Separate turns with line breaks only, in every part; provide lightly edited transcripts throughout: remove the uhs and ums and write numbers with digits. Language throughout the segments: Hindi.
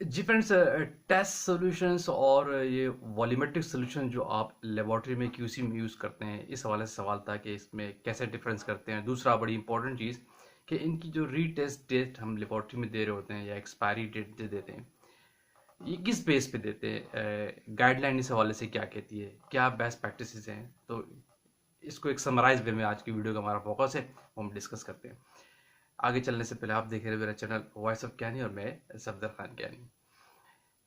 जी फ्रेंड्स, टेस्ट सॉल्यूशंस और ये वॉल्यूमेट्रिक सॉल्यूशन जो आप लेबॉरेटरी में क्यूसी में यूज़ करते हैं, इस हवाले से सवाल था कि इसमें कैसे डिफरेंस करते हैं। दूसरा बड़ी इंपॉर्टेंट चीज़ कि इनकी जो रीटेस्ट डेट हम लेबॉरेटरी में दे रहे होते हैं या एक्सपायरी डेट दे देते हैं, ये किस बेस पे देते हैं, गाइडलाइन इस हवाले से क्या कहती है, क्या बेस्ट प्रैक्टिसेस हैं। तो इसको एक समराइज वे में आज की वीडियो का हमारा फोकस है, वो हम डिस्कस करते हैं। आगे चलने से पहले आप देख रहे हैं मेरा चैनल वॉइस ऑफ ज्ञानी और मैं सफदर खान ज्ञानी।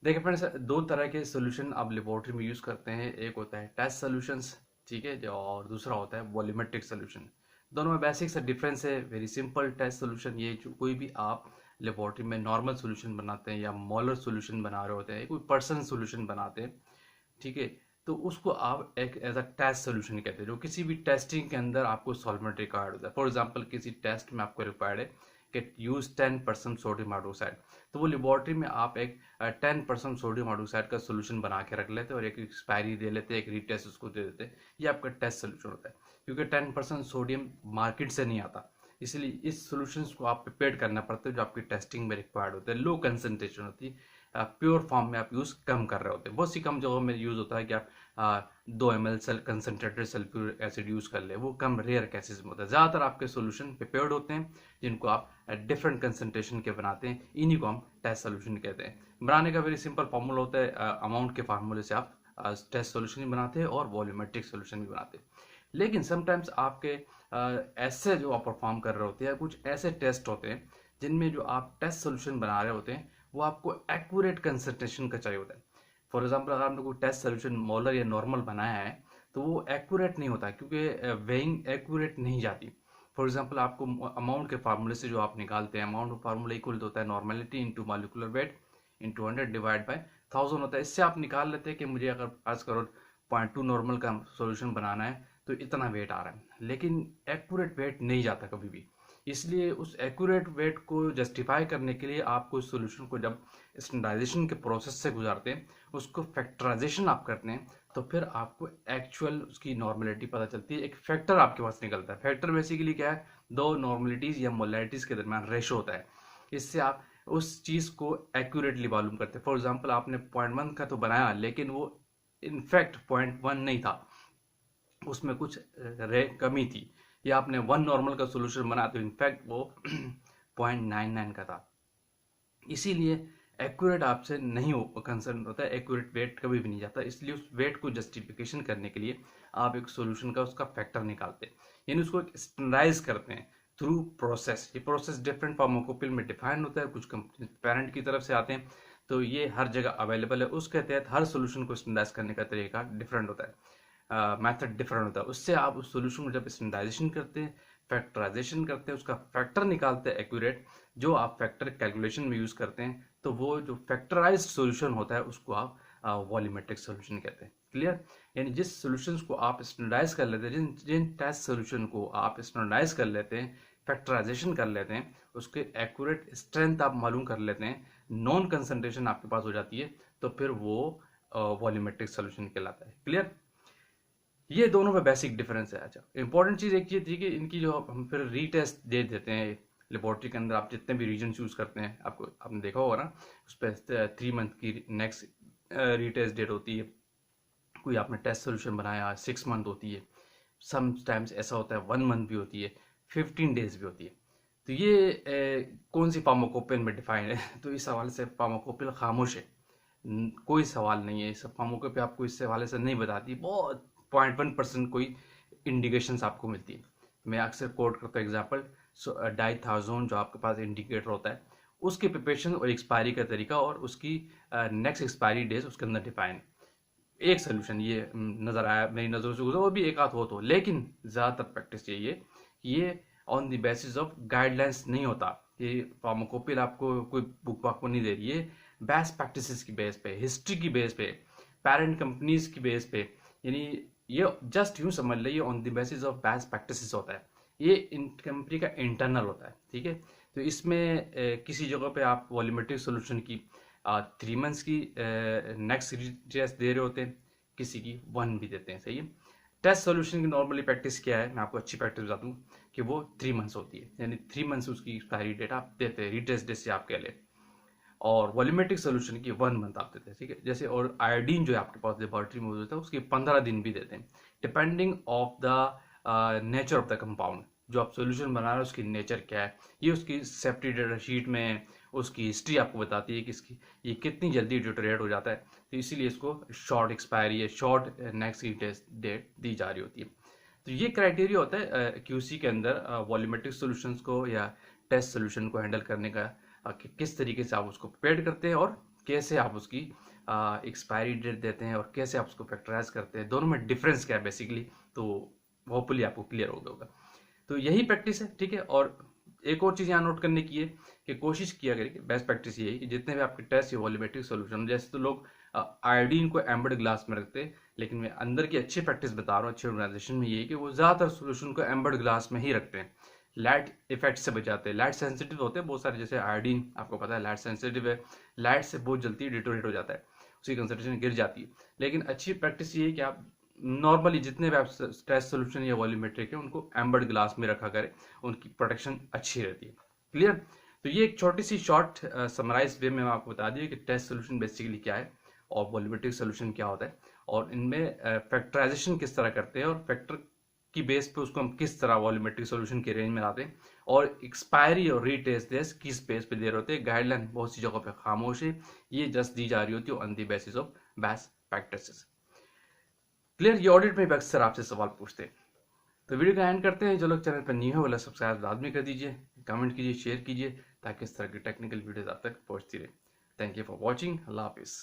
देखिए फ्रेंड्स, दो तरह के सोल्यूशन आप लेबोरेटरी में यूज़ करते हैं। एक होता है टेस्ट सोल्यूशंस, ठीक है, जो और दूसरा होता है वॉल्यूमेट्रिक सोल्यूशन। दोनों में बेसिक सा डिफरेंस है। वेरी सिंपल, टेस्ट सोल्यूशन ये जो कोई भी आप लेबोरेटरी में नॉर्मल सोल्यूशन बनाते हैं या मोलर सोल्यूशन बना रहे होते हैं, कोई पर्सन सोल्यूशन बनाते हैं, ठीक है, तो उसको आप एक एज अ टेस्ट सोल्यूशन कहते हैं। जो किसी भी टेस्टिंग के अंदर आपको सॉल्वेंट रिक्वायर्ड होता है। फॉर एग्जांपल किसी टेस्ट में आपको रिक्वायर्ड है कि यूज 10% सोडियम हाइड्रोक्साइड, तो वो लेबोरेटरी में आप एक 10% सोडियम हाइड्रोक्साइड का सोल्यूशन बना के रख लेते हैं और एक एक्सपायरी दे लेते हैं, एक रीटेस्ट उसको दे देते हैं। ये आपका टेस्ट सोल्यूशन होता है, क्योंकि 10% सोडियम मार्केट से नहीं आता, इसलिए इस सोल्यूशन को आप प्रिपेयर करना पड़ता है जो आपकी टेस्टिंग में रिक्वायर्ड होता है। लो कंसनट्रेशन होती है, प्योर फॉर्म में आप यूज़ कम कर रहे होते हैं। बहुत सी कम जगहों में यूज़ होता है कि आप 2 ml concentrated sulphuric acid use कर ले, वो कम रेयर केसेस में होता है। ज़्यादातर आपके सोल्यूशन प्रिपेयर्ड होते हैं जिनको आप डिफरेंट कंसनट्रेशन के बनाते हैं, इन्हीं को हम टेस्ट सोल्यूशन कहते हैं। बनाने का वेरी सिंपल फार्मूला होता है, अमाउंट के फार्मूले से आप टेस्ट सोल्यूशन भी बनाते हैं और वॉल्यूमेट्रिक सोल्यूशन भी बनाते हैं। लेकिन समटाइम्स आपके ऐसे जो आप परफॉर्म कर रहे होते हैं, कुछ ऐसे टेस्ट होते हैं जिनमें जो आप टेस्ट सोल्यूशन बना रहे होते हैं वो आपको एक्यूरेट कंसंट्रेशन का चाहिए होता है। फॉर एग्जांपल अगर आपने कोई टेस्ट सोल्यूशन मोलर या नॉर्मल बनाया है तो वो एक्यूरेट नहीं होता, क्योंकि वेइंग एक्यूरेट नहीं जाती। फॉर एग्जांपल आपको अमाउंट के फार्मूले से जो आप निकालते हैं, अमाउंट ऑफ फार्मूला इक्वल होता है normality into molecular weight into 100 divide by 1000 होता है। इससे आप निकाल लेते हैं कि मुझे अगर आज करो 0.2 नॉर्मल का सोल्यूशन बनाना है तो इतना वेट आ रहा है, लेकिन एक्यूरेट वेट नहीं जाता कभी भी। इसलिए उस एक्यूरेट वेट को जस्टिफाई करने के लिए आपको उस सोल्यूशन को जब स्टैंडर्डाइजेशन के प्रोसेस से गुजारते हैं, उसको फैक्टराइजेशन आप करते हैं, तो फिर आपको एक्चुअल उसकी नॉर्मेलिटी पता चलती है। एक फैक्टर आपके पास निकलता है। फैक्टर बेसिकली क्या है, दो नॉर्मेलिटीज या मोलैरिटीज के दरमियान रेशो होता है। इससे आप उस चीज़ को एक्यूरेटली मालूम करते हैं। फॉर एग्जाम्पल आपने 0.1 का तो बनाया, लेकिन वो इनफैक्ट 0.1 नहीं था, उसमें कुछ कमी थी। या आपने 1 नॉर्मल का सोल्यूशन बनाया तो इनफैक्ट वो 0.99 का था। इसीलिए एक्यूरेट आपसे नहीं हो कंसर्न होता है, एक्यूरेट वेट कभी भी नहीं जाता। इसलिए उस वेट को जस्टिफिकेशन करने के लिए आप एक सॉल्यूशन का उसका फैक्टर निकालते हैं, यानी उसको स्टैंडर्डाइज करते हैं थ्रू प्रोसेस। ये प्रोसेस डिफरेंट फार्माकोपिल में डिफाइंड होता है, कुछ कंपनी पेरेंट की तरफ से आते हैं, तो ये हर जगह अवेलेबल है। उसके तहत हर सोल्यूशन को स्टैंडर्डाइज करने का तरीका डिफरेंट होता है, मेथड डिफरेंट होता है। उससे आप उस सोल्यूशन को जब स्टैंडर्डाइजेशन करते हैं, फैक्टराइजेशन करते हैं, उसका फैक्टर निकालते हैं एक्यूरेट, जो आप फैक्टर कैलकुलेशन में यूज़ करते हैं, तो वो जो फैक्टराइज सॉल्यूशन होता है उसको आप वॉल्यूमेट्रिक सॉल्यूशन कहते हैं। क्लियर? यानी जिस सॉल्यूशंस को आप स्टैंडर्डाइज कर लेते हैं, जिन जिन टेस्ट सॉल्यूशन को आप स्टैंडर्डाइज कर लेते हैं, फैक्टराइजेशन कर लेते हैं, उसके एक्यूरेट स्ट्रेंथ आप मालूम कर लेते हैं, नॉन कंसंट्रेशन आपके पास हो जाती है, तो फिर वो वॉल्यूमेट्रिक सॉल्यूशन कहलाता है। क्लियर? ये दोनों में बेसिक डिफरेंस है। अच्छा, इंपॉर्टेंट चीज़ एक ये थी कि इनकी जो हम फिर रीटेस्ट दे देते हैं लेबोरेटरी के अंदर। आप जितने भी रीजन यूज़ करते हैं, आपको आपने देखा होगा ना, उस पर 3 मंथ की नेक्स्ट रीटेस्ट डेट होती है। कोई आपने टेस्ट सोल्यूशन बनाया 6 मंथ होती है, सम टाइम्स ऐसा होता है 1 मंथ भी होती है, 15 डेज भी होती है। तो ये कौन सी फार्माकोपिल में डिफाइंड है? तो इस हवाले से फार्माकोपिल खामोश है, कोई सवाल नहीं है। इस फार्माकोपिल पे आपको इस हवाले से नहीं बताती, बहुत 0.1% कोई इंडिकेशंस आपको मिलती है। मैं अक्सर कोट करता हूँ एग्जांपल, डाइथाजोन जो आपके पास इंडिकेटर होता है, उसकी प्रिपरेशन और एक्सपायरी का तरीका और उसकी नेक्स्ट एक्सपायरी डेज उसके अंदर डिफाइन। एक सोल्यूशन ये नज़र आया मेरी नज़रों से गुजरा, और भी एक आध हो तो, लेकिन ज़्यादातर प्रैक्टिस यही है कि ये on the basis of guidelines नहीं होता। ये फार्माकोपिल आपको कोई बुक वाक नहीं दे रही है, बेस्ट प्रैक्टिसेस की बेस पे, हिस्ट्री की बेस पे, पेरेंट कंपनीज की बेस पे। यानी ये जस्ट यूं समझ लीजिए on the basis of best practices होता है। ये इन कंपनी का इंटरनल होता है, ठीक है। तो इसमें किसी जगह पे आप वॉल्यूमेट्रिक सोल्यूशन की 3 मंथ्स की नेक्स्ट टेस्ट दे रहे होते हैं, किसी की 1 भी देते हैं, सही है। टेस्ट सोल्यूशन की नॉर्मली प्रैक्टिस क्या है, मैं आपको अच्छी प्रैक्टिस बता दूं कि वो 3 मंथ्स होती है, यानी 3 मंथ्स उसकी एक्सपायरी डेट आप देते हैं, रीटेस्ट डेट से आप कह लें। और वॉल्यूमेट्रिक सोल्यूशन की 1 मंथ आप देते हैं, ठीक है। जैसे और आयोडीन जो है आपके पास लेबोरेटरी में मौजूद होता है उसकी 15 दिन भी देते हैं, depending of the nature of the compound. जो आप सोल्यूशन बना रहे हो उसकी नेचर क्या है, ये उसकी सेफ्टी डेटा शीट में उसकी हिस्ट्री आपको बताती है कि इसकी ये कितनी जल्दी डिटोरेट हो जाता है, तो इसीलिए इसको शॉर्ट एक्सपायरी या शॉर्ट नेक्स्ट की टेस्ट डेट दी जा रही होती है। तो ये क्राइटेरिया होता है क्यूसी के अंदर वॉल्यूमेट्रिक सॉल्यूशंस को या टेस्ट सॉल्यूशन को हैंडल करने का, कि किस तरीके से आप उसको प्रिपेयर करते हैं और कैसे आप उसकी एक्सपायरी डेट देते हैं और कैसे आप उसको फैक्टराइज करते हैं, दोनों में डिफरेंस क्या है बेसिकली। तो होपफुली आपको क्लियर हो गया होगा। तो यही प्रैक्टिस है, ठीक है। और एक और चीज़ यहाँ नोट करने की है कि कोशिश किया करें कि बेस्ट प्रैक्टिस ये है कि जितने भी आपके टेस्ट या वॉल्यूमेट्रिक सॉल्यूशन, जैसे तो लोग आयोडीन को एम्बर्ड ग्लास में रखते हैं, लेकिन मैं अंदर की अच्छी प्रैक्टिस बता रहा हूँ अच्छी ऑर्गेनाइजेशन में, ये है कि वो ज़्यादातर सॉल्यूशन को एम्बर्ड ग्लास में ही रखते हैं, लाइट इफेक्ट से बचाते हैं। लाइट सेंसिटिव होते हैं बहुत सारे, जैसे आयोडीन आपको पता है लाइट सेंसिटिव है, लाइट से बहुत जल्दी डिटोरेट हो जाता है, उसकी कंसंट्रेशन गिर जाती है। लेकिन अच्छी प्रैक्टिस ये है कि आप नॉर्मली जितने भी आप टेस्ट सोल्यूशन या वॉल्यूमेट्रिक है उनको एम्बर्ड ग्लास में रखा करें, उनकी प्रोटेक्शन अच्छी रहती है। क्लियर। तो ये एक छोटी सी शॉर्ट समराइज वे में आपको बता दिया कि टेस्ट सोल्यूशन बेसिकली क्या है और वॉल्यूमेट्रिक सोल्यूशन क्या होता है, और इनमें फैक्टराइजेशन किस तरह करते हैं और फैक्टर की बेस पे उसको हम किस तरह वॉल्यूमेट्रिक सोल्यूशन के रेंज में लाते हैं, और एक्सपायरी और रीटेस्ट डेट किस बेस पे दे रहे होते हैं। गाइडलाइन बहुत सी जगहों पे खामोश है, ये जस्ट दी जा रही होती है on the basis of best practices. Clear. ये ऑडिट में भी अक्सर आपसे सवाल पूछते हैं। तो वीडियो का एंड करते हैं। जो लोग चैनल पर न्यू है वाला सब्सक्राइब लाजमी कर दीजिए, कमेंट कीजिए, शेयर कीजिए, ताकि इस तरह की टेक्निकल वीडियोस आप तक पहुंचती रहे। Thank you for watching. अल्लाह हाफिज़।